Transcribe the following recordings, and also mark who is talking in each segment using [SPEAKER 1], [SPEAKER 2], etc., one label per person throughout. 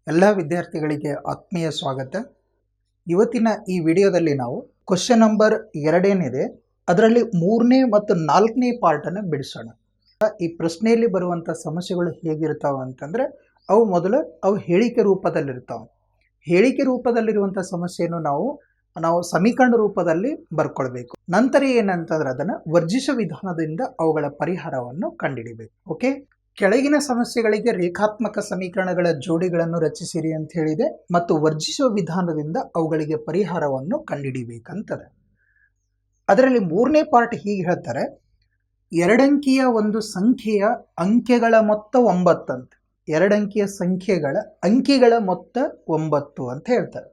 [SPEAKER 1] ಎಲ್ಲ ವಿದ್ಯಾರ್ಥಿಗಳಿಗೆ ಆತ್ಮೀಯ ಸ್ವಾಗತ. ಇವತ್ತಿನ ಈ ವಿಡಿಯೋದಲ್ಲಿ ನಾವು ಕ್ವಶನ್ ನಂಬರ್ 2 ಏನಿದೆ ಅದರಲ್ಲಿ 3ನೇ ಮತ್ತು 4ನೇ ಪಾರ್ಟನ್ನು ಬಿಡಿಸೋಣ. ಈ ಪ್ರಶ್ನೆಯಲ್ಲಿ ಬರುವಂಥ ಸಮಸ್ಯೆಗಳು ಹೇಗಿರ್ತಾವೆ ಅಂತಂದರೆ ಅವು ಹೇಳಿಕೆ ರೂಪದಲ್ಲಿರ್ತಾವೆ. ಹೇಳಿಕೆ ರೂಪದಲ್ಲಿರುವಂಥ ಸಮಸ್ಯೆಯನ್ನು ನಾವು ಸಮೀಕರಣ ರೂಪದಲ್ಲಿ ಬರ್ಕೊಳ್ಬೇಕು. ನಂತರ ಏನಂತಂದ್ರೆ ಅದನ್ನು ವರ್ಜಿಸುವ ವಿಧಾನದಿಂದ ಅವುಗಳ ಪರಿಹಾರವನ್ನು ಕಂಡುಹಿಡಿಬೇಕು. ಓಕೆ, ಕೆಳಗಿನ ಸಮಸ್ಯೆಗಳಿಗೆ ರೇಖಾತ್ಮಕ ಸಮೀಕರಣಗಳ ಜೋಡಿಗಳನ್ನು ರಚಿಸಿರಿ ಅಂತ ಹೇಳಿದೆ ಮತ್ತು ವರ್ಜಿಸುವ ವಿಧಾನದಿಂದ ಅವುಗಳಿಗೆ ಪರಿಹಾರವನ್ನು ಕಂಡುಹಿಡಿಬೇಕಂತದೆ. ಅದರಲ್ಲಿ 3ನೇ ಪಾರ್ಟ್ ಹೀಗೆ ಹೇಳ್ತಾರೆ, 2 ಅಂಕಿಯ ಒಂದು ಸಂಖ್ಯೆಯ ಅಂಕೆಗಳ ಮೊತ್ತ 9 ಅಂತ. 2 ಅಂಕಿಯ ಸಂಖ್ಯೆಗಳ ಅಂಕಿಗಳ ಮೊತ್ತ 9 ಅಂತ ಹೇಳ್ತಾರೆ.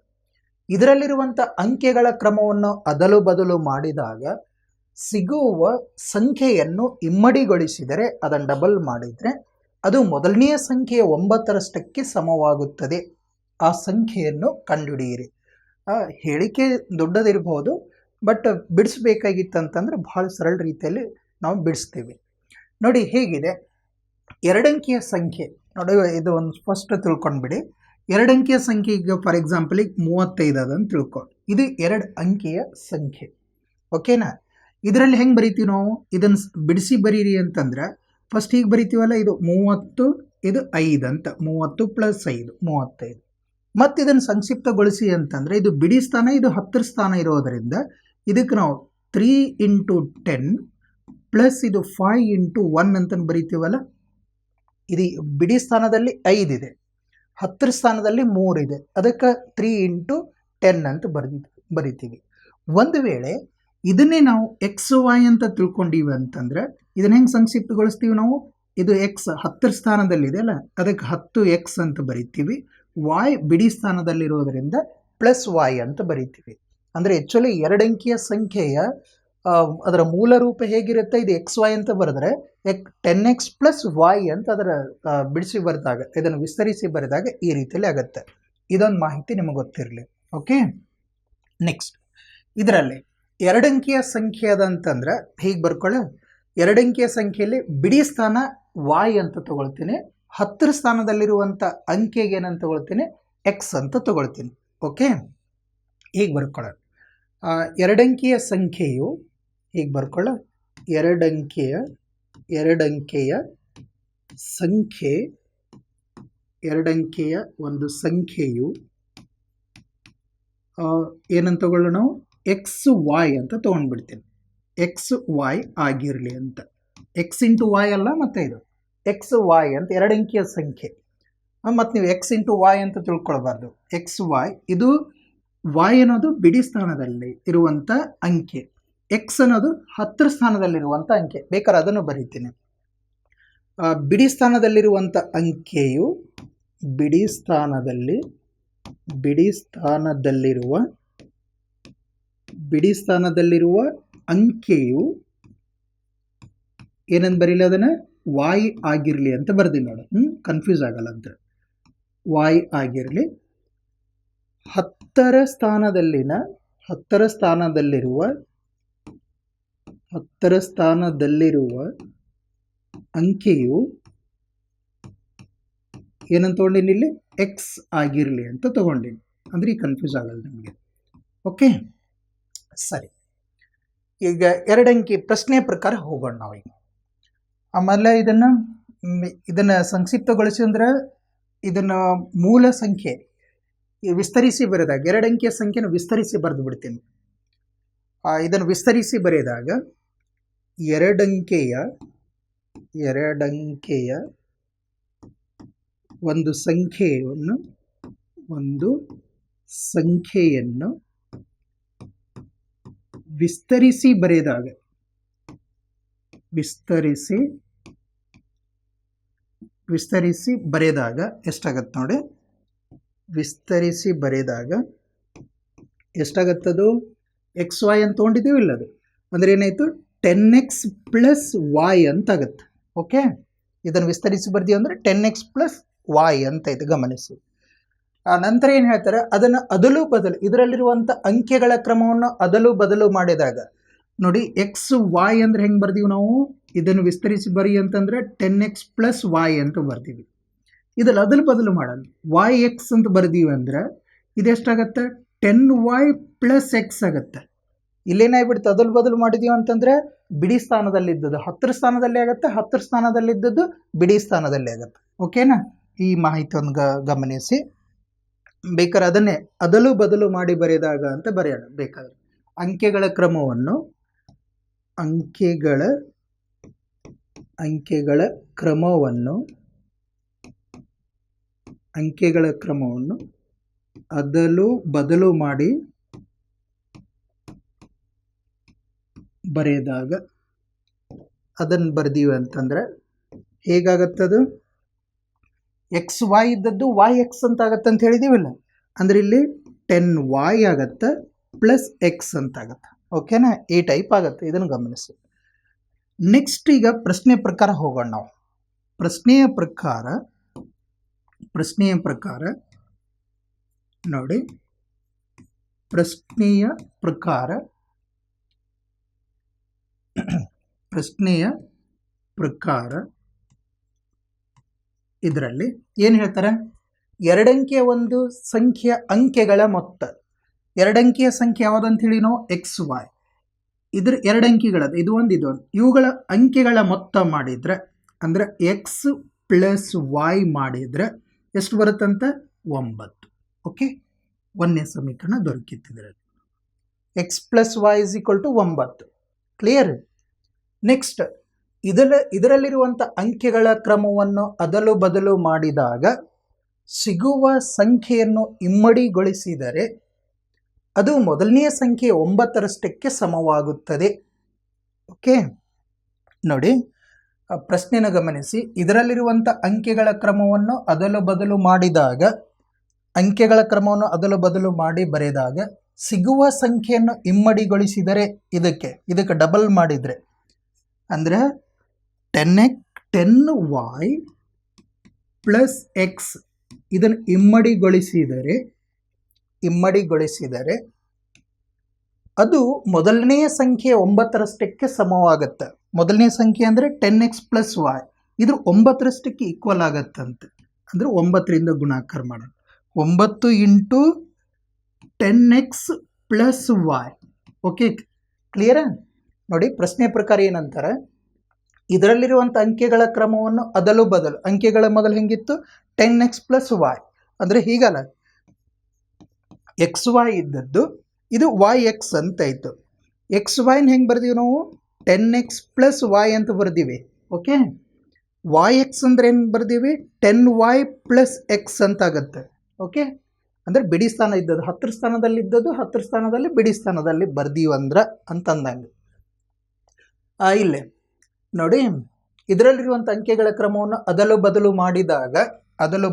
[SPEAKER 1] ಇದರಲ್ಲಿರುವಂಥ ಅಂಕೆಗಳ ಕ್ರಮವನ್ನು ಅದಲು ಬದಲು ಮಾಡಿದಾಗ ಸಿಗುವ ಸಂಖ್ಯೆಯನ್ನು ಇಮ್ಮಡಿಗೊಳಿಸಿದರೆ ಅದನ್ನು ಡಬಲ್ ಮಾಡಿದರೆ ಅದು ಮೊದಲನೆಯ ಸಂಖ್ಯೆಯ 9ರಷ್ಟಕ್ಕೆ ಸಮವಾಗುತ್ತದೆ. ಆ ಸಂಖ್ಯೆಯನ್ನು ಕಂಡುಹಿಡಿಯಿರಿ. ಹೇಳಿಕೆ ದೊಡ್ಡದಿರಬಹುದು, ಬಟ್ ಬಿಡಿಸ್ಬೇಕಾಗಿತ್ತಂತಂದ್ರೆ ಭಾಳ ಸರಳ ರೀತಿಯಲ್ಲಿ ನಾವು ಬಿಡಿಸ್ತೀವಿ. ನೋಡಿ ಹೇಗಿದೆ 2 ಅಂಕಿಯ ಸಂಖ್ಯೆ. ನೋಡಿ ಇದು ಒಂದು ಫಸ್ಟ್ ತಿಳ್ಕೊಂಡ್ಬಿಡಿ. 2 ಅಂಕಿಯ ಸಂಖ್ಯೆ ಈಗ ಫಾರ್ ಎಕ್ಸಾಂಪಲ್ ಈಗ 35 ಅದಂತ ತಿಳ್ಕೊಂಡು, ಇದು 2 ಅಂಕಿಯ ಸಂಖ್ಯೆ. ಓಕೆನಾ? ಇದರಲ್ಲಿ ಹೆಂಗೆ ಬರಿತೀವಿ ನಾವು? ಇದನ್ನು ಬಿಡಿಸಿ ಬರೀರಿ ಅಂತಂದ್ರೆ ಫಸ್ಟ್ ಹೀಗೆ ಬರಿತೀವಲ್ಲ, ಇದು 30, ಇದು 5 ಅಂತ. 30 + 5 35. ಮತ್ತು ಇದನ್ನು ಸಂಕ್ಷಿಪ್ತಗೊಳಿಸಿ ಅಂತಂದರೆ ಇದು ಬಿಡಿ ಸ್ಥಾನ, ಇದು 10ರ ಸ್ಥಾನ ಇರೋದರಿಂದ ಇದಕ್ಕೆ ನಾವು 3 × 10 ಪ್ಲಸ್ ಇದು 5 × 1 ಅಂತ ಬರಿತೀವಲ್ಲ. ಇದು ಬಿಡಿ ಸ್ಥಾನದಲ್ಲಿ 5 ಇದೆ, 10ರ ಸ್ಥಾನದಲ್ಲಿ 3 ಇದೆ, ಅದಕ್ಕೆ 3 × 10 ಅಂತ ಬರಿತೀವಿ. ಒಂದು ವೇಳೆ ಇದನ್ನೇ ನಾವು XY ಅಂತ ತಿಳ್ಕೊಂಡಿವಿ ಅಂತಂದ್ರೆ ಇದನ್ನ ಹೆಂಗೆ ಸಂಕ್ಷಿಪ್ತಗೊಳಿಸ್ತೀವಿ ನಾವು? ಇದು X 10ರ ಸ್ಥಾನದಲ್ಲಿದೆ ಅಲ್ಲ, ಅದಕ್ಕೆ 10X ಅಂತ ಬರಿತೀವಿ. Y ಬಿಡಿ ಸ್ಥಾನದಲ್ಲಿರೋದರಿಂದ +Y ಅಂತ ಬರಿತೀವಿ. ಅಂದರೆ ಆ್ಯಕ್ಚುಲಿ 2 ಅಂಕಿಯ ಸಂಖ್ಯೆಯ ಅದರ ಮೂಲ ರೂಪ ಹೇಗಿರುತ್ತೆ? ಇದು XY ಅಂತ ಬರೆದ್ರೆ 10X + Y ಅಂತ ಅದರ ಬಿಡಿಸಿ ಬರೆದಾಗ, ಇದನ್ನು ವಿಸ್ತರಿಸಿ ಬರೆದಾಗ ಈ ರೀತಿಯಲ್ಲಿ ಆಗುತ್ತೆ. ಇದೊಂದು ಮಾಹಿತಿ ನಿಮಗೆ ಗೊತ್ತಿರಲಿ. ಓಕೆ, ನೆಕ್ಸ್ಟ್ ಇದರಲ್ಲಿ 2 ಅಂಕಿಯ ಸಂಖ್ಯೆ ಅದಂತಂದ್ರೆ ಹೀಗೆ ಬರ್ಕೊಳ್ಳಿ. 2 ಅಂಕಿಯ ಸಂಖ್ಯೆಯಲ್ಲಿ ಬಿಡಿ ಸ್ಥಾನ Y ಅಂತ ತಗೊಳ್ತೀನಿ, 10ರ ಸ್ಥಾನದಲ್ಲಿರುವಂಥ ಅಂಕೆಗೆ ಏನಂತ ತಗೊಳ್ತೀನಿ? X ಅಂತ ತಗೊಳ್ತೀನಿ. ಓಕೆ, ಹೀಗೆ ಬರ್ಕೊಳ್ಳ. 2 ಅಂಕಿಯ ಸಂಖ್ಯೆಯು ಹೀಗೆ ಬರ್ಕೊಳ್ಳ. 2 ಅಂಕೆಯ ಸಂಖ್ಯೆ, 2 ಅಂಕೆಯ ಒಂದು ಸಂಖ್ಯೆಯು ಏನಂತ ತಗೊಳ್ಳೋಣ ನಾವು? XY ಅಂತ ತೊಗೊಂಡ್ಬಿಡ್ತೀನಿ. XY ಆಗಿರಲಿ ಅಂತ. X × Y ಅಲ್ಲ, ಮತ್ತು ಇದು XY ಅಂತ 2 ಅಂಕಿಯ ಸಂಖ್ಯೆ. ಮತ್ತು ನೀವು X × Y ಅಂತ ತಿಳ್ಕೊಳ್ಬಾರ್ದು. XY, ಇದು Y ಅನ್ನೋದು ಬಿಡಿ ಸ್ಥಾನದಲ್ಲಿ ಇರುವಂಥ ಅಂಕೆ, X ಅನ್ನೋದು 10ರ ಸ್ಥಾನದಲ್ಲಿರುವಂಥ ಅಂಕೆ. ಬೇಕಾದ್ರೆ ಅದನ್ನು ಬರೀತೀನಿ. ಬಿಡಿ ಸ್ಥಾನದಲ್ಲಿರುವಂಥ ಅಂಕೆಯು ಬಿಡಿ ಸ್ಥಾನದಲ್ಲಿರುವ ಅಂಕೆಯು ಏನಂತ ಬರೀಲಿ? ಅದನ್ನು Y ಆಗಿರಲಿ ಅಂತ ಬರ್ತೀನಿ ನೋಡಿ. ಕನ್ಫ್ಯೂಸ್ ಆಗಲ್ಲ ಅಂತ. Y ಆಗಿರಲಿ. 10ರ ಸ್ಥಾನದಲ್ಲಿರುವ ಅಂಕೆಯು ಏನಂತ ತೊಗೊಂಡಿನಿ ಇಲ್ಲಿ? X ಆಗಿರಲಿ ಅಂತ ತಗೊಂಡಿನಿ. ಅಂದ್ರೆ ಈ ಕನ್ಫ್ಯೂಸ್ ಆಗಲ್ಲ ನಿಮಗೆ. ಓಕೆ, ಸರಿ. ಈಗ 2 ಅಂಕಿ ಪ್ರಶ್ನೆ ಪ್ರಕಾರ ಹೋಗೋಣ ನಾವೀಗ. ಆಮೇಲೆ ಇದನ್ನು ಸಂಕ್ಷಿಪ್ತಗೊಳಿಸಿ ಅಂದ್ರೆ ಇದನ್ನು ಮೂಲ ಸಂಖ್ಯೆ ವಿಸ್ತರಿಸಿ ಬರೆದಾಗ 2 ಅಂಕಿಯ ಸಂಖ್ಯೆನ ವಿಸ್ತರಿಸಿ ಬರೆದು ಬಿಡ್ತೀನಿ. ಇದನ್ನು ವಿಸ್ತರಿಸಿ ಬರೆದಾಗ 2 ಅಂಕೆಯ ಒಂದು ಸಂಖ್ಯೆಯನ್ನು ವಿಸ್ತರಿಸಿ ಬರೆದಾಗ ಎಷ್ಟಾಗತ್ತೆ ನೋಡಿ? ವಿಸ್ತರಿಸಿ ಬರೆದಾಗ ಎಷ್ಟಾಗತ್ತದು? XY ಅಂತ ತೊಗೊಂಡಿದ್ದೀವಿ ಇಲ್ಲ, ಅದು ಅಂದರೆ ಏನಾಯಿತು? 10X + Y ಅಂತ ಆಗುತ್ತೆ. ಓಕೆ, ಇದನ್ನು ವಿಸ್ತರಿಸಿ ಬರ್ದೀವಿ ಅಂದರೆ 10X + Y ಅಂತ ಇದು ಗಮನಿಸಿ. ನಂತರ ಏನು ಹೇಳ್ತಾರೆ? ಅದನ್ನು ಅದಲು ಬದಲು, ಇದರಲ್ಲಿರುವಂಥ ಅಂಕೆಗಳ ಕ್ರಮವನ್ನು ಅದಲು ಬದಲು ಮಾಡಿದಾಗ ನೋಡಿ, XY ಅಂದರೆ ಹೆಂಗೆ ಬರ್ದೀವಿ ನಾವು? ಇದನ್ನು ವಿಸ್ತರಿಸಿ ಬರಿ ಅಂತಂದರೆ 10X + Y ಅಂತ ಬರ್ತೀವಿ. ಇದ್ರಲ್ಲಿ ಅದಲು ಬದಲು ಮಾಡೋಣ. ವೈ ಎಕ್ಸ್ ಅಂತ ಬರ್ದೀವಿ ಅಂದ್ರೆ ಇದೆಷ್ಟಾಗತ್ತೆ, 10y ಪ್ಲಸ್ ಎಕ್ಸ್ ಆಗುತ್ತೆ. ಇಲ್ಲೇನಾಗ್ಬಿಡ್ತು, ಅದಲು ಬದಲು ಮಾಡಿದೀವಿ ಅಂತಂದ್ರೆ ಬಿಡಿ ಸ್ಥಾನದಲ್ಲಿದ್ದದ್ದು 10ರ ಸ್ಥಾನದಲ್ಲಿ ಆಗುತ್ತೆ, 10ರ ಸ್ಥಾನದಲ್ಲಿದ್ದದ್ದು ಬಿಡಿ ಸ್ಥಾನದಲ್ಲಿ ಆಗುತ್ತೆ. ಓಕೆನಾ? ಈ ಮಾಹಿತಿಯನ್ನು ಗಮನಿಸಿ. ಬೇಕಾದ್ರೆ ಅದನ್ನೇ ಅದಲು ಬದಲು ಮಾಡಿ ಬರೆದಾಗ ಅಂತ ಬರೆಯೋಣ. ಬೇಕಾದ್ರೆ ಅಂಕೆಗಳ ಕ್ರಮವನ್ನು ಅದಲು ಬದಲು ಮಾಡಿ ಬರೆದಾಗ ಅದನ್ನು ಬರ್ದೀವಿ ಅಂತಂದ್ರೆ ಹೇಗಾಗತ್ತದು, ಎಕ್ಸ್ ವೈ ಇದ್ದದ್ದು ವೈ ಎಕ್ಸ್ ಅಂತ ಆಗತ್ತೆ ಅಂತ ಹೇಳಿದೀವಿಲ್ಲ. ಅಂದ್ರೆ ಇಲ್ಲಿ 10y ಆಗತ್ತೆ ಪ್ಲಸ್ ಎಕ್ಸ್ ಅಂತ ಆಗತ್ತೆ. ಓಕೆನಾ? ಈ ಟೈಪ್ ಆಗುತ್ತೆ. ಇದನ್ನು ಗಮನಿಸಿ. ನೆಕ್ಸ್ಟ್ ಈಗ ಪ್ರಶ್ನೆ ಪ್ರಕಾರ ಹೋಗೋಣ ನಾವು. ಪ್ರಶ್ನೆಯ ಪ್ರಕಾರ ನೋಡಿ, ಪ್ರಶ್ನೆಯ ಪ್ರಕಾರ ಇದರಲ್ಲಿ ಏನು ಹೇಳ್ತಾರೆ, ಎರಡಂಕಿಯ ಒಂದು ಸಂಖ್ಯೆಯ ಅಂಕೆಗಳ ಮೊತ್ತ. ಎರಡಂಕಿಯ ಸಂಖ್ಯೆ ಯಾವುದಂತ ಹೇಳಿ ನಾವು ಎಕ್ಸ್ ವೈ, ಇದ್ರ ಎರಡಂಕಿಗಳದು, ಇದು ಒಂದು ಇವುಗಳ ಅಂಕೆಗಳ ಮೊತ್ತ ಮಾಡಿದ್ರೆ ಅಂದ್ರೆ ಎಕ್ಸ್ ಪ್ಲಸ್ ವೈ ಮಾಡಿದ್ರೆ ಎಷ್ಟು ಬರುತ್ತಂತ, 9. ಓಕೆ, 1ನೇ ಸಮೀಕರಣ ದೊರಕಿತ್ತಿದ್ರಲ್ಲಿ x plus y is equal to 9. Clear? Next ಇದರಲ್ಲಿರುವಂಥ ಅಂಕೆಗಳ ಕ್ರಮವನ್ನು ಅದಲು ಬದಲು ಮಾಡಿದಾಗ ಸಿಗುವ ಸಂಖ್ಯೆಯನ್ನು ಇಮ್ಮಡಿಗೊಳಿಸಿದರೆ ಅದು ಮೊದಲನೆಯ ಸಂಖ್ಯೆ 9ರಷ್ಟಕ್ಕೆ ಸಮವಾಗುತ್ತದೆ. ಓಕೆ, ನೋಡಿ ಪ್ರಶ್ನೆನ ಗಮನಿಸಿ. ಇದರಲ್ಲಿರುವಂಥ ಅಂಕೆಗಳ ಕ್ರಮವನ್ನು ಅದಲು ಬದಲು ಮಾಡಿ ಬರೆದಾಗ ಸಿಗುವ ಸಂಖ್ಯೆಯನ್ನು ಇಮ್ಮಡಿಗೊಳಿಸಿದರೆ ಇದಕ್ಕೆ ಡಬಲ್ ಮಾಡಿದರೆ ಅಂದರೆ 10y ಪ್ಲಸ್ ಎಕ್ಸ್ ಇದನ್ನು ಇಮ್ಮಡಿಗೊಳಿಸಿದರೆ ಅದು ಮೊದಲನೆಯ ಸಂಖ್ಯೆ 9ರಷ್ಟಕ್ಕೆ ಸಮವಾಗುತ್ತೆ. ಮೊದಲನೇ ಸಂಖ್ಯೆ ಅಂದರೆ 10x ಪ್ಲಸ್ ವೈ, ಇದು 9ರಷ್ಟಕ್ಕೆ ಈಕ್ವಲ್ ಆಗತ್ತಂತೆ. ಅಂದರೆ 9ರಿಂದ ಗುಣಾಕಾರ ಮಾಡೋಣ. 9 into 10x plus Y. Okay, ಕ್ಲಿಯರಾ? ನೋಡಿ ಪ್ರಶ್ನೆ ಪ್ರಕಾರ ಏನಂತಾರೆ, ಇದರಲ್ಲಿರುವಂಥ ಅಂಕೆಗಳ ಕ್ರಮವನ್ನು ಅದಲು ಬದಲು, ಅಂಕೆಗಳ ಮೊದಲು ಹೆಂಗಿತ್ತು 10x ಪ್ಲಸ್ ವೈ, ಅಂದರೆ ಹೀಗಲ್ಲ, ಎಕ್ಸ್ ವೈ ಇದ್ದದ್ದು ಇದು ವೈ ಎಕ್ಸ್ ಅಂತ ಇತ್ತು. ಎಕ್ಸ್ ವೈನ ಹೆಂಗೆ ಬರ್ದೀವಿ ನಾವು, 10x ಪ್ಲಸ್ ವೈ ಅಂತ ಬರ್ದೀವಿ. ಓಕೆ, ವೈ ಎಕ್ಸ್ ಅಂದ್ರೆ ಏನು ಬರ್ದೀವಿ, 10y ಪ್ಲಸ್ ಎಕ್ಸ್ ಅಂತ ಆಗುತ್ತೆ. ಓಕೆ, ಅಂದರೆ ಬಿಡಿ ಸ್ಥಾನ ಇದ್ದದ್ದು 10ರ ಸ್ಥಾನದಲ್ಲಿ ಇದ್ದದ್ದು 10ರ ಸ್ಥಾನದಲ್ಲಿ ಬಿಡಿ ಸ್ಥಾನದಲ್ಲಿ ಬರ್ದೀವಂದ್ರೆ ಅಂತಂದಂಗೆ. ಇಲ್ಲೇ ನೋಡಿ, ಇದರಲ್ಲಿರುವಂಥ ಅಂಕೆಗಳ ಕ್ರಮವನ್ನು ಅದಲು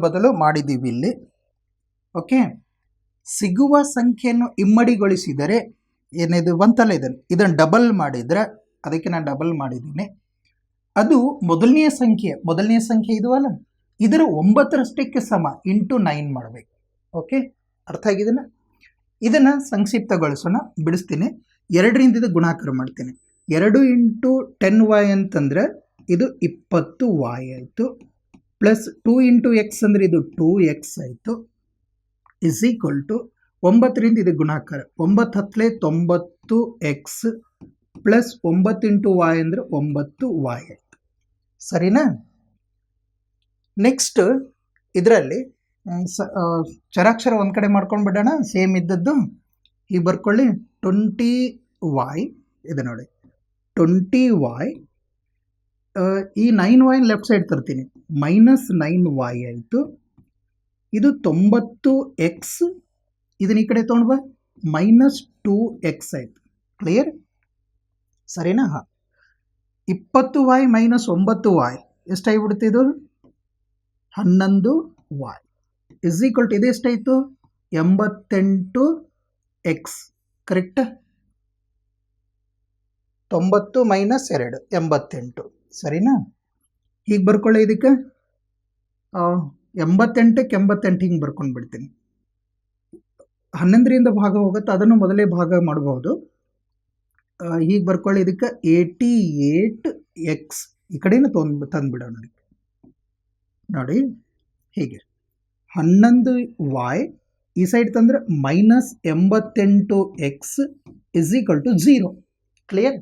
[SPEAKER 1] ಬದಲು ಮಾಡಿದ್ದೀವಿ ಇಲ್ಲಿ. ಓಕೆ, ಸಿಗುವ ಸಂಖ್ಯೆಯನ್ನು ಇಮ್ಮಡಿಗೊಳಿಸಿದರೆ ಏನಿದು ಬಂತಲ್ಲ, ಇದನ್ನು ಡಬಲ್ ಮಾಡಿದರೆ, ಅದಕ್ಕೆ ನಾನು ಡಬಲ್ ಮಾಡಿದ್ದೀನಿ, ಅದು ಮೊದಲನೆಯ ಸಂಖ್ಯೆ ಇದು ಅಲ್ಲ, ಇದರ 9ರಷ್ಟಕ್ಕೆ ಸಮ ಇಂಟು 9 ಮಾಡಬೇಕು. ಓಕೆ, ಅರ್ಥ ಆಗಿದೆನ? ಇದನ್ನು ಸಂಕ್ಷಿಪ್ತಗೊಳಿಸೋಣ, ಬಿಡಿಸ್ತೀನಿ. 2ರಿಂದ ಇದು ಗುಣಾಕಾರ ಮಾಡ್ತೀನಿ. 2 ಇಂಟು 10y ಅಂತಂದರೆ ಇದು 20y ಆಯಿತು, ಪ್ಲಸ್ 2 ಇಂಟು ಎಕ್ಸ್ ಅಂದರೆ ಇದು 2x ಆಯಿತು, ಇಸ್ ಈಕ್ವಲ್ ಟು 9ರಿಂದ ಇದು ಗುಣಾಕಾರ, 9 10 90x ಪ್ಲಸ್ 9 ಇಂಟು y ಅಂದರೆ 9y ಆಯಿತು. ಸರಿನಾ? ನೆಕ್ಸ್ಟ್ ಇದರಲ್ಲಿ ಚರಾಕ್ಷರ ಒಂದು ಕಡೆ ಮಾಡ್ಕೊಂಡು ಬಿಡೋಣ, ಸೇಮ್ ಇದ್ದದ್ದು ಹೀಗೆ ಬರ್ಕೊಳ್ಳಿ. 20y ಇದೆ ನೋಡಿ, 20y, ಈ 9y ಲೆಫ್ಟ್ ಸೈಡ್ ತರ್ತೀನಿ, ಮೈನಸ್ 9y ಆಯಿತು. ಇದು 90x, ಇದನ್ನ ಈ ಕಡೆ ತೊಗೊಂಡು ಬಾ, ಮೈನಸ್ 2x ಆಯಿತು. ಕ್ಲಿಯರ್? ಸರಿನಾ? 20y ಮೈನಸ್ 9y ಎಷ್ಟಾಗಿಬಿಡುತ್ತೆ, ಇದು 11y ಇಸ್ ಈಕ್ವಲ್ ಟು ಇದು ಎಷ್ಟಾಯಿತು, 88x. ಕರೆಕ್ಟ್? 90 ಮೈನಸ್ 2 88. ಸರಿನಾ? ಹೀಗೆ ಬರ್ಕೊಳ್ಳಿ. ಇದಕ್ಕೆ 88ಕ್ಕೆ 88 ಹಿಂಗೆ ಬರ್ಕೊಂಡು ಬಿಡ್ತೀನಿ. 11ರಿಂದ ಭಾಗ ಹೋಗುತ್ತೆ, ಅದನ್ನು ಮೊದಲೇ ಭಾಗ ಮಾಡಬಹುದು. ಹೀಗೆ ಬರ್ಕೊಳ್ಳಿ. ಇದಕ್ಕೆ 88x ಈ ಕಡೆನೂ ತಂದುಬಿಡೋಣ. ನೋಡಿ ಹೀಗೆ 11y ಈ ಸೈಡ್ ತಂದರೆ -88x = 0. ಕ್ಲಿಯರ್?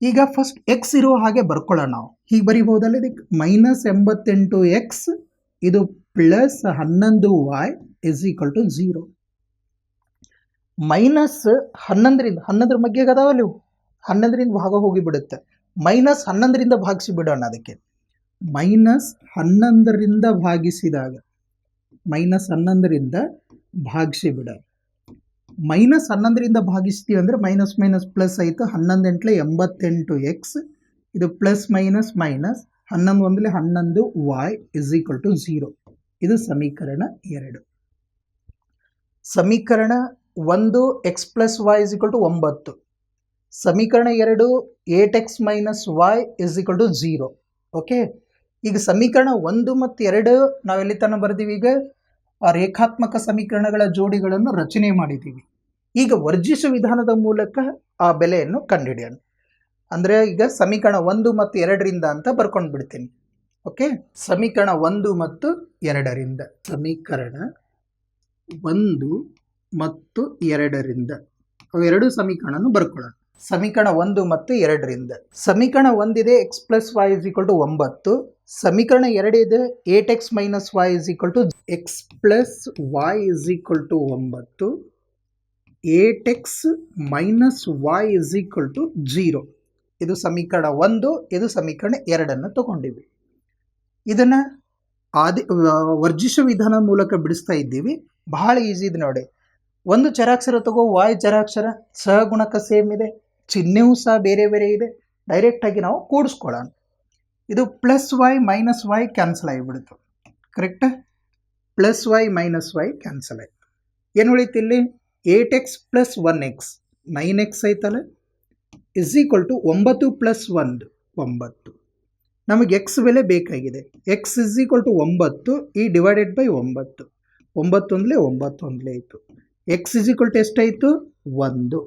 [SPEAKER 1] ಈಗ ಫಸ್ಟ್ ಎಕ್ಸ್ ಇರೋ ಹಾಗೆ ಬರ್ಕೊಳ್ಳೋಣ. ನಾವು ಹೀಗೆ ಬರಿಬಹುದಲ್ಲ, ಇದಕ್ಕೆ -88x ಇದು ಪ್ಲಸ್ 11y = 0. -11ರಿಂದ 11 ಮಗ್ಗೆಗೆ ಅದಾವಲ್ಲ ಇವು, 11ರಿಂದ ಭಾಗ ಹೋಗಿಬಿಡುತ್ತೆ. -11ರಿಂದ ಭಾಗಿಸಿ ಬಿಡೋಣ. ಅದಕ್ಕೆ -11ರಿಂದ ಭಾಗಿಸಿದಾಗ -11ರಿಂದ ಭಾಗಿಸಿ ಬಿಡ. -11ರಿಂದ ಭಾಗಿಸ್ತೀವಿ ಅಂದರೆ ಮೈನಸ್ ಮೈನಸ್ ಪ್ಲಸ್ ಆಯಿತು. 11 × 88x ಇದು ಪ್ಲಸ್ ಮೈನಸ್ ಮೈನಸ್ 11 1 11y = 0. ಇದು ಸಮೀಕರಣ 2. ಸಮೀಕರಣ 1 x + y = 9. ಸಮೀಕರಣ 2 8x - y = 0. ಓಕೆ, ಈಗ ಸಮೀಕರಣ 1 ಮತ್ತು 2 ನಾವೆಲ್ಲಿ ತನಕ ಬರ್ದೀವಿ? ಈಗ ಆ ರೇಖಾತ್ಮಕ ಸಮೀಕರಣಗಳ ಜೋಡಿಗಳನ್ನು ರಚನೆ ಮಾಡಿದ್ದೀವಿ. ಈಗ ವರ್ಜಿಸುವ ವಿಧಾನದ ಮೂಲಕ ಆ ಬೆಲೆಯನ್ನು ಕಂಡುಹಿಡಿಯೋಣ. ಅಂದರೆ ಈಗ ಸಮೀಕರಣ 1 ಮತ್ತು 2ರಿಂದ ಅಂತ ಬರ್ಕೊಂಡು ಬಿಡ್ತೀನಿ. ಓಕೆ, ಸಮೀಕರಣ 1 ಮತ್ತು 2ರಿಂದ, ಸಮೀಕರಣ 1 ಮತ್ತು 2ರಿಂದ ಅವೆರಡು ಸಮೀಕರಣವನ್ನು ಬರ್ಕೊಳ್ಳೋಣ. ಸಮೀಕರಣ 1 ಮತ್ತು 2ರಿಂದ ಸಮೀಕರಣ 1 ಇದೆ x + y = 9. ಸಮೀಕರಣ 2 ಇದೆ 8x - y = x + y = 9, 8x - y = 0. ಇದು ಸಮೀಕರಣ 1, ಇದು ಸಮೀಕರಣ 2 ತಗೊಂಡಿವಿ. ಇದನ್ನು ವರ್ಜಿಸುವ ವಿಧಾನ ಮೂಲಕ ಬಿಡಿಸ್ತಾ ಇದ್ದೀವಿ. ಬಹಳ ಈಸಿ ಇದೆ ನೋಡಿ. ಒಂದು ಚರಾಕ್ಷರ ತಗೋ, y ಚರಾಕ್ಷರ, ಸಹಗುಣಕ ಸೇಮ್ ಇದೆ, ಚಿಹ್ನೆಯೂ ಸಹ ಬೇರೆ ಬೇರೆ ಇದೆ. ಡೈರೆಕ್ಟಾಗಿ ನಾವು ಕೂಡಿಸ್ಕೊಳ್ಳೋಣ. ಇದು +y - y ಕ್ಯಾನ್ಸಲ್ ಆಗಿಬಿಡ್ತು. ಕರೆಕ್ಟಾ? +y - y ಕ್ಯಾನ್ಸಲ್ ಆಯಿತು. ಏನು ಉಳಿತು ಇಲ್ಲಿ? 8x + 1x 9x ಐತಲ್ಲ, = 9 + 1 9. ನಮಗೆ x ಬೆಲೆ ಬೇಕಾಗಿದೆ. x = 9 ಈ ಡಿವೈಡೆಡ್ ಬೈ 9. 9 1 9 1 ಆಯಿತು. x = ಎಷ್ಟಾಯಿತು? 1.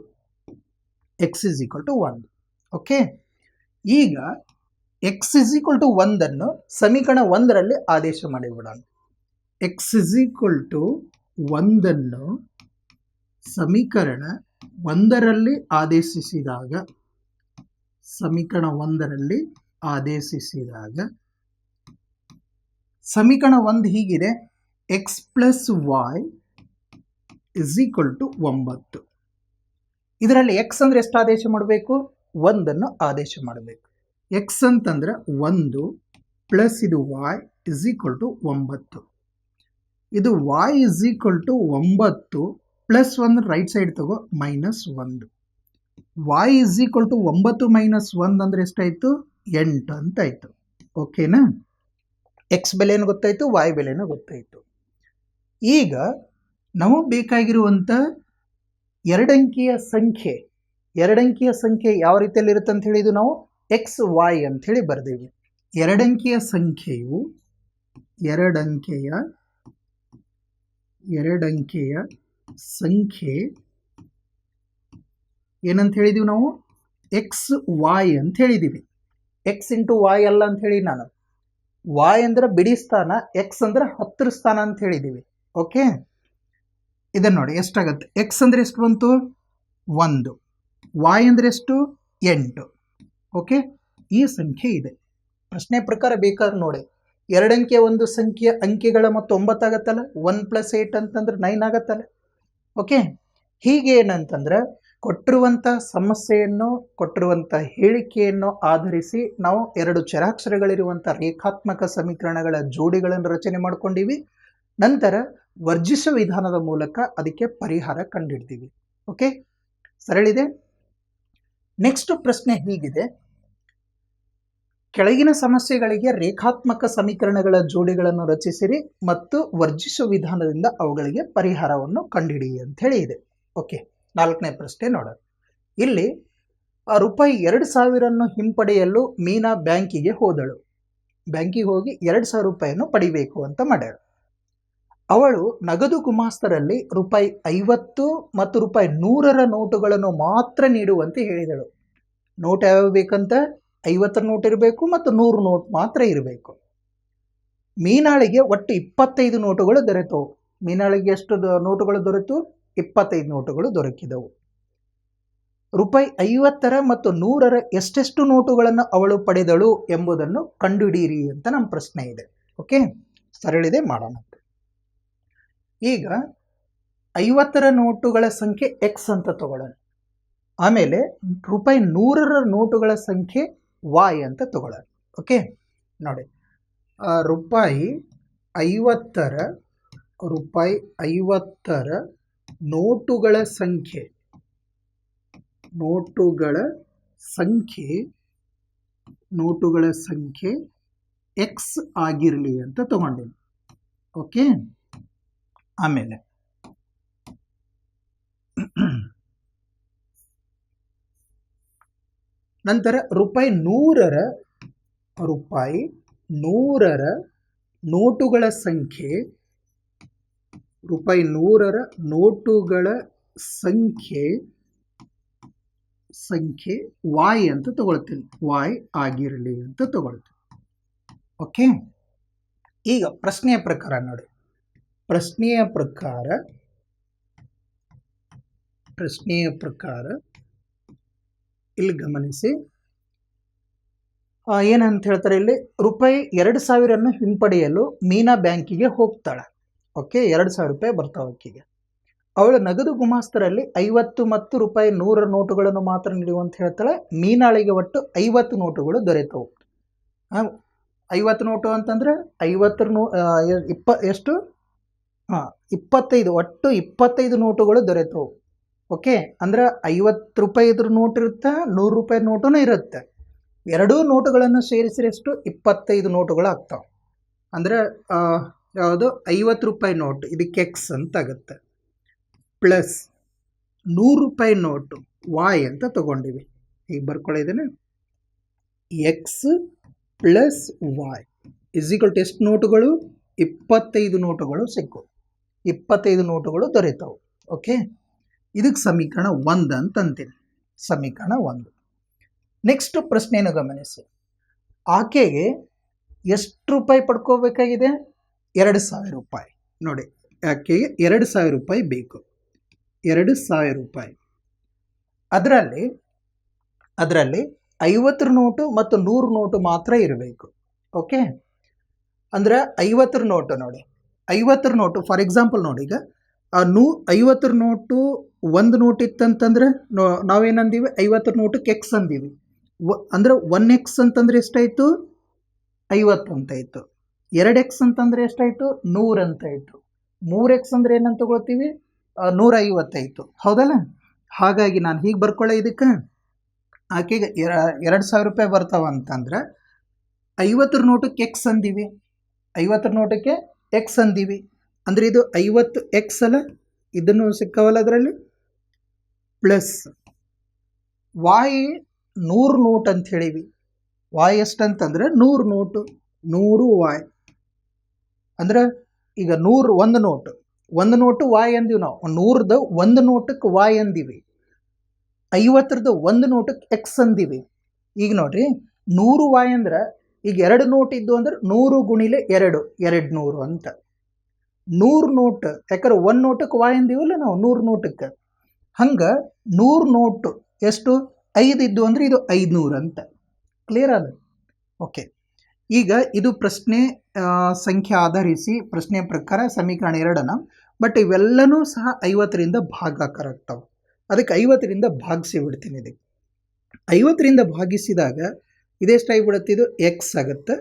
[SPEAKER 1] x = 1. ಓಕೆ, ಈಗ x = 1 ಅನ್ನು ಸಮೀಕರಣ 1ರಲ್ಲಿ ಆದೇಶ ಮಾಡಿಬಿಡೋಣ. x = 1 ಅನ್ನು ಸಮೀಕರಣ 1ರಲ್ಲಿ ಆದೇಶಿಸಿದಾಗ, ಸಮೀಕರಣ 1ರಲ್ಲಿ ಆದೇಶಿಸಿದಾಗ ಸಮೀಕರಣ 1 ಹೀಗಿದೆ: x + y = 9. ಇದರಲ್ಲಿ x ಅಂದರೆ ಎಷ್ಟು ಆದೇಶ ಮಾಡಬೇಕು? 1 ಆದೇಶ ಮಾಡಬೇಕು. x ಅಂತಂದ್ರೆ 1 ಪ್ಲಸ್ ಇದು y = 9. ಇದು y = 9 ಪ್ಲಸ್ 1 ರೈಟ್ ಸೈಡ್ ತಗೋ, -1. y = 9 - 1 ಅಂದರೆ ಎಷ್ಟಾಯಿತು? 8 ಅಂತಾಯಿತು. ಓಕೆನಾ? x ಬೆಲೆನೂ ಗೊತ್ತಾಯಿತು, y ಬೆಲೆನೂ ಗೊತ್ತಾಯಿತು. ಈಗ ನಮಗೆ ಬೇಕಾಗಿರುವಂಥ ಎರಡಂಕಿಯ ಸಂಖ್ಯೆ ಯಾವ ರೀತಿಯಲ್ಲಿ ಇರುತ್ತೆ ಅಂತ ಹೇಳಿದ್ದು ನಾವು x y ಅಂತ ಹೇಳಿ ಬರ್ದೀವಿ. ಎರಡಂಕಿಯ ಸಂಖ್ಯೆಯು ಎರಡಂಕೆಯ ಸಂಖ್ಯೆ ಏನಂತ ಹೇಳಿದೀವಿ ನಾವು? x y ಅಂತ ಹೇಳಿದೀವಿ. x × y ಅಲ್ಲ ಅಂತ ಹೇಳಿ ನಾನು. y ಅಂದ್ರೆ ಬಿಡಿ ಸ್ಥಾನ, x ಅಂದ್ರೆ ಹತ್ತಿರ ಸ್ಥಾನ ಅಂತ ಹೇಳಿದೀವಿ. ಓಕೆ, ಇದನ್ನು ನೋಡಿ ಎಷ್ಟಾಗತ್ತೆ. x ಅಂದರೆ ಎಷ್ಟು ಬಂತು? 1. y ಅಂದರೆ ಎಷ್ಟು? 8. ಓಕೆ, ಈ ಸಂಖ್ಯೆ ಇದೆ. ಪ್ರಶ್ನೆ ಪ್ರಕಾರ ಬೇಕಾದ್ರೆ ನೋಡಿ, ಎರಡಂಕಿಯ ಒಂದು ಸಂಖ್ಯೆಯ ಅಂಕೆಗಳ ಮತ್ತು 9 ಆಗತ್ತಲ್ಲ, 1 + 8 ಅಂತಂದ್ರೆ 9 ಆಗತ್ತಲ್ಲ. ಓಕೆ, ಹೀಗೆ ಏನಂತಂದ್ರೆ ಕೊಟ್ಟಿರುವಂಥ ಸಮಸ್ಯೆಯನ್ನು, ಕೊಟ್ಟಿರುವಂಥ ಹೇಳಿಕೆಯನ್ನು ಆಧರಿಸಿ ನಾವು ಎರಡು ಚರಾಕ್ಷರಗಳಿರುವಂಥ ರೇಖಾತ್ಮಕ ಸಮೀಕರಣಗಳ ಜೋಡಿಗಳನ್ನು ರಚನೆ ಮಾಡ್ಕೊಂಡಿವಿ. ನಂತರ ವರ್ಜಿಸುವ ವಿಧಾನದ ಮೂಲಕ ಅದಕ್ಕೆ ಪರಿಹಾರ ಕಂಡುಹಿಡ್ತೀವಿ. ಓಕೆ, ಸರಳಿದೆ. ನೆಕ್ಸ್ಟ್ ಪ್ರಶ್ನೆ ಹೀಗಿದೆ: ಕೆಳಗಿನ ಸಮಸ್ಯೆಗಳಿಗೆ ರೇಖಾತ್ಮಕ ಸಮೀಕರಣಗಳ ಜೋಡಿಗಳನ್ನು ರಚಿಸಿರಿ ಮತ್ತು ವರ್ಜಿಸುವ ವಿಧಾನದಿಂದ ಅವುಗಳಿಗೆ ಪರಿಹಾರವನ್ನು ಕಂಡುಹಿಡಿ ಅಂತ ಹೇಳಿ ಇದೆ. ಓಕೆ, 4ನೇ ಪ್ರಶ್ನೆ ನೋಡೋಣ. ಇಲ್ಲಿ ರೂಪಾಯಿ 2000 ಹಿಂಪಡೆಯಲು ಮೀನಾ ಬ್ಯಾಂಕಿಗೆ ಹೋದಳು. ಬ್ಯಾಂಕಿಗೆ ಹೋಗಿ 2000 ರೂಪಾಯಿಯನ್ನು ಪಡಿಬೇಕು ಅಂತ ಮಾಡ್ಯಾಳ. ಅವಳು ನಗದು ಗುಮಾಸ್ತರಲ್ಲಿ ರೂಪಾಯಿ 50 ಮತ್ತು ರೂಪಾಯಿ 100ರ ನೋಟುಗಳನ್ನು ಮಾತ್ರ ನೀಡುವಂತೆ ಹೇಳಿದಳು. ನೋಟ್ ಯಾವ್ಯಾವ ಬೇಕಂತ? 50 ನೋಟ್ ಇರಬೇಕು ಮತ್ತು 100 ನೋಟ್ ಮಾತ್ರ ಇರಬೇಕು. ಮೀನಾಳಿಗೆ ಒಟ್ಟು 25 ನೋಟುಗಳು ದೊರೆತವು. ಮೀನಾಳಿಗೆ ಎಷ್ಟು ನೋಟುಗಳು ದೊರೆತು? 25 ನೋಟುಗಳು ದೊರಕಿದವು. ರೂಪಾಯಿ 50 ಮತ್ತು 100 ಎಷ್ಟೆಷ್ಟು ನೋಟುಗಳನ್ನು ಅವಳು ಪಡೆದಳು ಎಂಬುದನ್ನು ಕಂಡುಹಿಡಿಯಿರಿ ಅಂತ ನಮ್ಮ ಪ್ರಶ್ನೆ ಇದೆ. ಓಕೆ, ಸರಳಿದೆ, ಮಾಡೋಣ. ಈಗ 50 ನೋಟುಗಳ ಸಂಖ್ಯೆ ಎಕ್ಸ್ ಅಂತ ತಗೊಳ್ಳೋಣ. ಆಮೇಲೆ ರೂಪಾಯಿ 100 ನೋಟುಗಳ ಸಂಖ್ಯೆ ವಾಯ್ ಅಂತ ತಗೊಳ್ಳೋಣ. ಓಕೆ, ನೋಡಿ, ರೂಪಾಯಿ 50 ನೋಟುಗಳ ಸಂಖ್ಯೆ ಎಕ್ಸ್ ಆಗಿರಲಿ ಅಂತ ತಗೊಂಡಿನಿ. ಓಕೆ, ಆಮೇಲೆ ನಂತರ ರೂಪಾಯಿ 100ರ ನೋಟುಗಳ ಸಂಖ್ಯೆ ವಾಯ್ ಅಂತ ತಗೊಳ್ತೀನಿ. ವಾಯ್ ಆಗಿರಲಿ ಅಂತ ತಗೊಳ್ತೀನಿ. ಓಕೆ, ಈಗ ಪ್ರಶ್ನೆಯ ಪ್ರಕಾರ ನೋಡಿ. ಪ್ರಶ್ನೆಯ ಪ್ರಕಾರ ಇಲ್ಲಿ ಗಮನಿಸಿ, ಏನಂತ ಹೇಳ್ತಾರೆ ಇಲ್ಲಿ, ರೂಪಾಯಿ 2000 ಹಿಂಪಡೆಯಲು ಮೀನಾ ಬ್ಯಾಂಕಿಗೆ ಹೋಗ್ತಾಳೆ. ಓಕೆ, 2000 ರೂಪಾಯಿ ಬರ್ತಾವೆ ಆಕೆಗೆ. ಅವಳು ನಗದು ಗುಮಾಸ್ತರಲ್ಲಿ 50 ಮತ್ತು ರೂಪಾಯಿ 100 ನೋಟುಗಳನ್ನು ಮಾತ್ರ ನೀಡುವಂತ ಹೇಳ್ತಾಳೆ. ಮೀನಾಳಿಗೆ ಒಟ್ಟು 50 ನೋಟುಗಳು ದೊರೆತವು. 50 ನೋಟು ಅಂತಂದ್ರೆ 50 ಎಷ್ಟು? 25, ಒಟ್ಟು 25 ನೋಟುಗಳು ದೊರೆತವು. ಓಕೆ, ಅಂದ್ರೆ 50 ರೂಪಾಯಿ ನೋಟ್ ಇರುತ್ತೆ, 100 ರೂಪಾಯಿ ನೋಟೂ ಇರುತ್ತೆ. ಎರಡೂ ನೋಟುಗಳನ್ನು ಸೇರಿಸಿದ್ರೆ ಎಷ್ಟು? 25 ನೋಟುಗಳು ಆಗ್ತಾವೆ. ಅಂದರೆ ಯಾವುದು? 50 ರೂಪಾಯಿ ನೋಟು, ಇದಕ್ಕೆ ಎಕ್ಸ್ ಅಂತ ಆಗುತ್ತೆ, ಪ್ಲಸ್ 100 ರೂಪಾಯಿ ನೋಟು ವಾಯ್ ಅಂತ ತಗೊಂಡಿವಿ. ಈಗ ಬರ್ಕೊಳ್ಳಿದ್ದೇನೆ, x plus Y is equal to ಎಷ್ಟು ನೋಟುಗಳು? 25 ನೋಟುಗಳು ಸಿಕ್ಕು, 25 ನೋಟುಗಳು ದೊರೆತವು. ಓಕೆ, ಇದಕ್ಕೆ ಸಮೀಕರಣ 1 ಅಂತ ಅಂತೀನಿ. ಸಮೀಕರಣ 1. ನೆಕ್ಸ್ಟ್ ಪ್ರಶ್ನೆಯನ್ನು ಗಮನಿಸಿ. ಆಕೆಗೆ ಎಷ್ಟು ರೂಪಾಯಿ ಪಡ್ಕೋಬೇಕಾಗಿದೆ? 2000 ರೂಪಾಯಿ. ನೋಡಿ, ಆಕೆಗೆ 2000 ರೂಪಾಯಿ ಬೇಕು. 2000 ರೂಪಾಯಿ. ಅದರಲ್ಲಿ 50 ನೋಟು ಮತ್ತು 100 ನೋಟು ಮಾತ್ರ ಇರಬೇಕು. ಓಕೆ, ಅಂದರೆ 50 ನೋಟು ನೋಡಿ, 50 ನೋಟು ಫಾರ್ ಎಕ್ಸಾಂಪಲ್ ನೋಡಿ, ಈಗ 50 ನೋಟು ಒಂದು ನೋಟ್ ಇತ್ತಂತಂದ್ರೆ ನಾವೇನಂದೀವಿ? 50 ನೋಟಕ್ಕೆ ಎಕ್ಸ್ ಅಂದೀವಿ. ಅಂದ್ರೆ 1x ಅಂತಂದ್ರೆ ಎಷ್ಟಾಯಿತು? 50 ಅಂತಾಯಿತು. 2x ಅಂತಂದ್ರೆ ಎಷ್ಟಾಯಿತು? 100 ಅಂತಾಯಿತು. 3x ಅಂದ್ರೆ ಏನಂತ ತಗೊಳ್ತೀವಿ? 150 ಆಯಿತು. ಹೌದಲ್ಲ? ಹಾಗಾಗಿ ನಾನು ಹೀಗೆ ಬರ್ಕೊಳ್ಳೆ, ಇದಕ್ಕೆ ಆಕೆಗೆ 2000 ರೂಪಾಯಿ ಬರ್ತಾವ ಅಂತಂದ್ರೆ 50 ನೋಟಕ್ಕೆ ಎಕ್ಸ್ ಅಂದೀವಿ, 50 ನೋಟಕ್ಕೆ ಎಕ್ಸ್ ಅಂದೀವಿ. ಅಂದರೆ ಇದು 50x ಅಲ್ಲ, ಇದನ್ನು ಸಿಕ್ಕವಲ್ಲ ಅದರಲ್ಲಿ, ಪ್ಲಸ್ ವಾಯ್ 100 ನೋಟ್ ಅಂತ ಹೇಳಿವಿ. ವಾಯ್ ಎಷ್ಟಂತಂದ್ರೆ 100 ನೋಟು, 100 ವಾಯ್. ಅಂದ್ರೆ ಈಗ 100 ಒಂದು ನೋಟು ವಾಯ್ ಅಂದೀವಿ ನಾವು. 100ದ ಒಂದು ನೋಟಕ್ಕೆ ವಾಯ್ ಅಂದೀವಿ, 50ರದ ಒಂದು ನೋಟಕ್ಕೆ ಎಕ್ಸ್ ಅಂದೀವಿ. ಈಗ ನೋಡ್ರಿ, 100 ವಾಯ್ ಅಂದ್ರೆ ಈಗ 2 ನೋಟ್ ಇದ್ದು ಅಂದ್ರೆ 100 ಗುಣಿಲೆ 2 200 ಅಂತ. 100 ನೋಟ್, ಯಾಕಂದ್ರೆ ಒಂದು ನೋಟಕ್ಕೆ ವಾಯ್ ಅಂದೀವಲ್ಲ ನಾವು 100 ನೋಟಕ್ಕೆ. ಹಂಗೆ 100 ನೋಟು ಎಷ್ಟು? 5 ಇದ್ದು ಅಂದರೆ ಇದು 500 ಅಂತ. ಕ್ಲಿಯರ್ ಅದ? ಓಕೆ, ಈಗ ಇದು ಪ್ರಶ್ನೆ ಸಂಖ್ಯೆ ಆಧರಿಸಿ ಪ್ರಶ್ನೆಯ ಪ್ರಕಾರ ಸಮೀಕರಣ 2ನ. ಬಟ್ ಇವೆಲ್ಲನೂ ಸಹ 50ರಿಂದ ಭಾಗಾಕಾರ ಆಗ್ತಾವೆ. ಅದಕ್ಕೆ 50ರಿಂದ ಭಾಗಿಸಿ ಬಿಡ್ತೀನಿ. ಇದಕ್ಕೆ 50ರಿಂದ ಭಾಗಿಸಿದಾಗ ಇದೆಷ್ಟಾಗಿಬಿಡುತ್ತೆ? ಇದು ಎಕ್ಸ್ ಆಗುತ್ತೆ,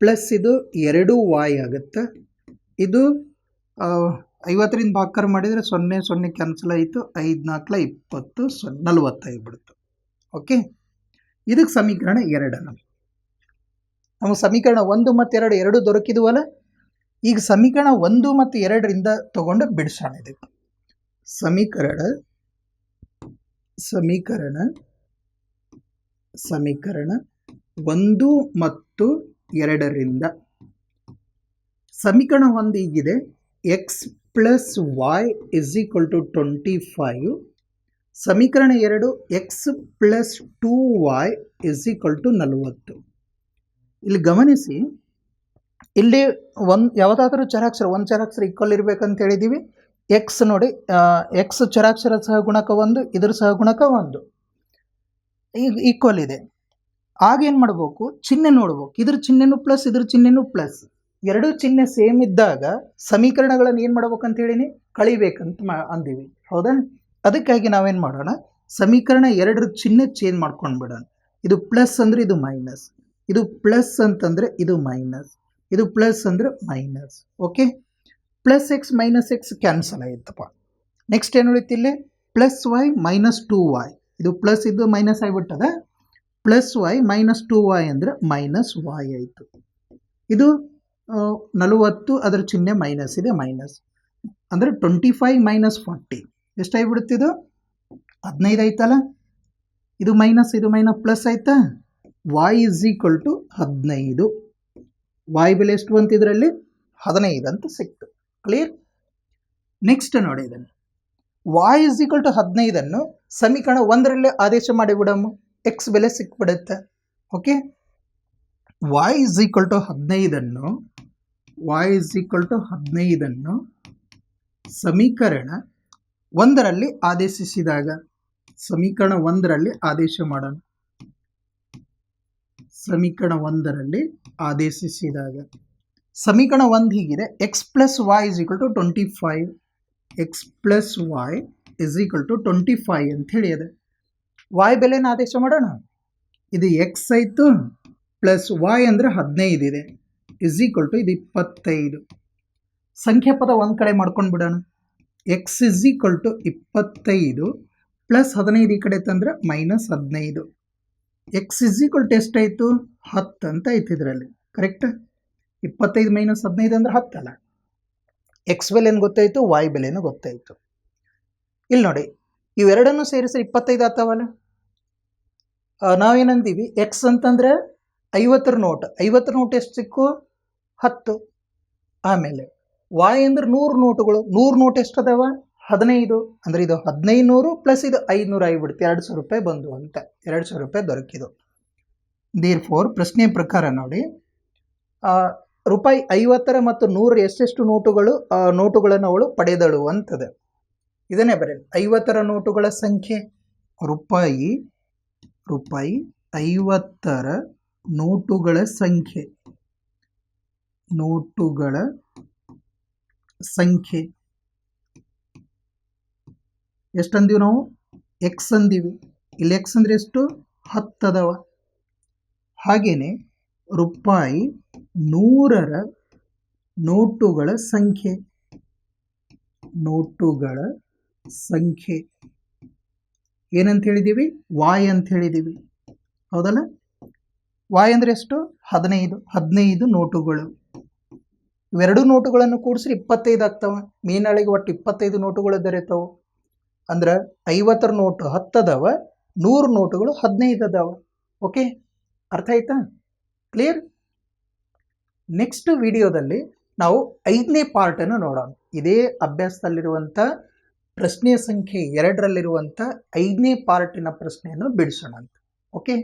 [SPEAKER 1] ಪ್ಲಸ್ ಇದು 2y ಆಗುತ್ತೆ. ಇದು 50ರಿಂದ ಭಾಗಾಕಾರ ಮಾಡಿದರೆ 0 0 ಕ್ಯಾನ್ಸಲ್ ಆಯಿತು, 5 4 20 40 ಆಗಿಬಿಡ್ತು. ಓಕೆ, ಇದಕ್ಕೆ ಸಮೀಕರಣ 2. ನಮಗೆ ಸಮೀಕರಣ 1 ಮತ್ತು 2 ಎರಡೂ ದೊರಕಿದ್ವಲ್ಲ. ಈಗ ಸಮೀಕರಣ 1 ಮತ್ತು 2ರಿಂದ ತಗೊಂಡು ಬಿಡಿಸೋಣ. ಇದಕ್ಕೆ ಸಮೀಕರಣ 1 ಮತ್ತು 2ರಿಂದ ಸಮೀಕರಣ 1 ಹೀಗಿದೆ, X plus Y is equal to 25. ಸಮೀಕರಣ 2 X plus 2y is equal to 40. ಇಲ್ಲಿ ಗಮನಿಸಿ, ಇಲ್ಲಿ ಯಾವುದಾದ್ರೂ ಚರಾಕ್ಷರ ಒಂದು ಚರಾಕ್ಷರ ಈಕ್ವಲ್ ಇರಬೇಕಂತ ಹೇಳಿದ್ದೀವಿ. ಎಕ್ಸ್ ನೋಡಿ, ಎಕ್ಸ್ ಚರಾಕ್ಷರ ಸಹಗುಣಕ 1, ಇದ್ರ ಸಹಗುಣಕ 1 ಈಗ ಈಕ್ವಲ್ ಇದೆ. ಆಗೇನು ಮಾಡಬೇಕು, ಚಿಹ್ನೆ ನೋಡ್ಬೇಕು. ಇದ್ರ ಚಿಹ್ನೆನೂ ಪ್ಲಸ್, ಇದ್ರ ಚಿಹ್ನೆನೂ ಪ್ಲಸ್. ಎರಡೂ ಚಿಹ್ನೆ ಸೇಮ್ ಇದ್ದಾಗ ಸಮೀಕರಣಗಳನ್ನು ಏನು ಮಾಡ್ಬೇಕಂತ ಹೇಳಿನಿ, ಕಳಿಬೇಕಂತ ಅಂದೀವಿ. ಹೌದಾ? ಅದಕ್ಕಾಗಿ ನಾವೇನು ಮಾಡೋಣ, ಸಮೀಕರಣ 2 ಚಿಹ್ನೆ ಚೇಂಜ್ ಮಾಡ್ಕೊಂಡು ಬಿಡೋಣ. ಇದು ಪ್ಲಸ್ ಅಂದರೆ ಇದು ಮೈನಸ್, ಇದು ಪ್ಲಸ್ ಅಂತಂದರೆ ಇದು ಮೈನಸ್, ಇದು ಪ್ಲಸ್ ಅಂದರೆ minus. Okay, plus X minus X cancel ಆಯಿತಪ್ಪ. ನೆಕ್ಸ್ಟ್ ಏನು ಉಳಿತು ಇಲ್ಲಿ, ಪ್ಲಸ್ ವೈ ಮೈನಸ್ 2y. ಇದು ಪ್ಲಸ್ ಇದು ಮೈನಸ್ ಆಗಿಬಿಟ್ಟದ. ಪ್ಲಸ್ ವೈ ಮೈನಸ್ 2y ಅಂದರೆ ಮೈನಸ್ ವೈ ಆಯಿತು. ಇದು 40, ಅದರ ಚಿಹ್ನೆ ಮೈನಸ್ ಇದೆ, ಮೈನಸ್ ಅಂದರೆ 25 ಮೈನಸ್ 40 ಎಷ್ಟಾಗಿಬಿಡುತ್ತೆ, ಇದು 15 ಆಯ್ತಲ್ಲ. ಇದು ಮೈನಸ್ ಇದು ಮೈನಸ್ ಪ್ಲಸ್ ಆಯ್ತಾ. y is equal to 15. y ಬೆಲೆ ಎಷ್ಟು ಬಂತು ಇದರಲ್ಲಿ, 15 ಅಂತ ಸಿಕ್ತು. ಕ್ಲಿಯರ್? ನೆಕ್ಸ್ಟ್ ನೋಡಿ, ಇದನ್ನು y ಇಸ್ ಈಕ್ವಲ್ ಟು 15 ಸಮೀಕರಣ 1ರಲ್ಲೇ ಆದೇಶ ಮಾಡಿಬಿಡಮ್ಮ, ಎಕ್ಸ್ ಬೆಲೆ ಸಿಕ್ಬಿಡುತ್ತೆ. Okay, y is equal to 15 y is equal to 15 ಸಮೀಕರಣ 1ರಲ್ಲಿ ಆದೇಶಿಸಿದಾಗ, ಸಮೀಕರಣ 1ರಲ್ಲಿ ಆದೇಶ ಮಾಡೋಣ. ಸಮೀಕರಣ 1ರಲ್ಲಿ ಆದೇಶಿಸಿದಾಗ ಸಮೀಕರಣ 1 ಹೀಗಿದೆ, X plus y is equal to 25, x plus y is equal to 25 ಅಂತ ಹೇಳಿದೆ. y ಬೆಲೆನ ಆದೇಶ ಮಾಡೋಣ. ಇದು ಎಕ್ಸ್ ಆಯಿತು, ಪ್ಲಸ್ y ಅಂದರೆ 15 ಇದೆ, ಇಸ್ ಈಕ್ವಲ್ ಟು ಇದು 25. ಸಂಖ್ಯಾ ಪದ ಒಂದು ಕಡೆ ಮಾಡ್ಕೊಂಡು ಬಿಡೋಣ. X is equal to 25 plus 15 ಈ ಕಡೆ ತಂದರೆ minus 15. X is equal to ಎಷ್ಟಾಯಿತು, 10 ಅಂತ ಆಯ್ತು ಇದರಲ್ಲಿ. ಕರೆಕ್ಟ್? 25 ಮೈನಸ್ 15 ಅಂದರೆ 10 ಅಲ್ಲ. ಎಕ್ಸ್ ಬೆಲೆನೂ ಗೊತ್ತಾಯಿತು, y ಬೆಲೆನೂ ಗೊತ್ತಾಯಿತು. ಇಲ್ಲಿ ನೋಡಿ, ಇವೆರಡನ್ನೂ ಸೇರಿಸಿ 25 ಆಗ್ತಾವಲ್ಲ. ನಾವೇನಂತೀವಿ, ಎಕ್ಸ್ ಅಂತಂದರೆ 50 ನೋಟ್, 50 ನೋಟ್ ಎಷ್ಟು ಸಿಕ್ಕು, 10. ಆಮೇಲೆ y ಅಂದ್ರೆ 100 ನೋಟುಗಳು, 100 ನೋಟ್ ಎಷ್ಟು ಅದಾವ, 15. ಅಂದರೆ ಇದು 1500 ಪ್ಲಸ್ ಇದು 500 ಆಗಿಬಿಡುತ್ತೆ, 200 ರೂಪಾಯಿ ಬಂದು ಅಂತ, 200 ರೂಪಾಯಿ ದೊರಕಿದು. ದೇರ್ ಫೋರ್ ಪ್ರಶ್ನೆ ಪ್ರಕಾರ ನೋಡಿ, ರೂಪಾಯಿ 50 ಮತ್ತು 100 ಎಷ್ಟೆಷ್ಟು ನೋಟುಗಳನ್ನು ಅವಳು ಪಡೆದಳು ಅಂತದೆ. ಇದನ್ನೇ ಬರೆಯಲು 50 ನೋಟುಗಳ ಸಂಖ್ಯೆ, ರೂಪಾಯಿ 50 ನೋಟುಗಳ ಸಂಖ್ಯೆ, ನೋಟುಗಳ ಸಂಖ್ಯೆ ಎಷ್ಟಂದೀವಿ ನಾವು, ಎಕ್ಸ್ ಅಂದೀವಿ. ಇಲ್ಲಿ ಎಕ್ಸ್ ಅಂದರೆ ಎಷ್ಟು, 10 ಅದಾವ. ಹಾಗೇನೆ ರೂಪಾಯಿ 100ರ ನೋಟುಗಳ ಸಂಖ್ಯೆ, ನೋಟುಗಳ ಸಂಖ್ಯೆ ಏನಂತ ಹೇಳಿದ್ದೀವಿ, y ಅಂತ ಹೇಳಿದ್ದೀವಿ. ಹೌದಲ್ಲ? y ಅಂದರೆ ಎಷ್ಟು, 15 ನೋಟುಗಳು. ಇವೆರಡು ನೋಟುಗಳನ್ನು ಕೂಡಿಸ್ರಿ 25 ಆಗ್ತಾವ. ಮೀನಾಳಿಗೆ ಒಟ್ಟು 25 ನೋಟುಗಳು ದೊರೆತಾವೆ. ಅಂದ್ರೆ 50 ನೋಟು 10 ಅದಾವ, 100 ನೋಟುಗಳು 15 ಅದಾವ. ಓಕೆ, ಅರ್ಥ ಆಯ್ತಾ? ಕ್ಲಿಯರ್? ನೆಕ್ಸ್ಟ್ ವಿಡಿಯೋದಲ್ಲಿ ನಾವು 5ನೇ ಪಾರ್ಟನ್ನು ನೋಡೋಣ. ಇದೇ ಅಭ್ಯಾಸದಲ್ಲಿರುವಂಥ ಪ್ರಶ್ನೆ ಸಂಖ್ಯೆ 2ರಲ್ಲಿರುವಂಥ 5ನೇ ಪಾರ್ಟಿನ ಪ್ರಶ್ನೆಯನ್ನು ಬಿಡಿಸೋಣ ಅಂತ. ಓಕೆ.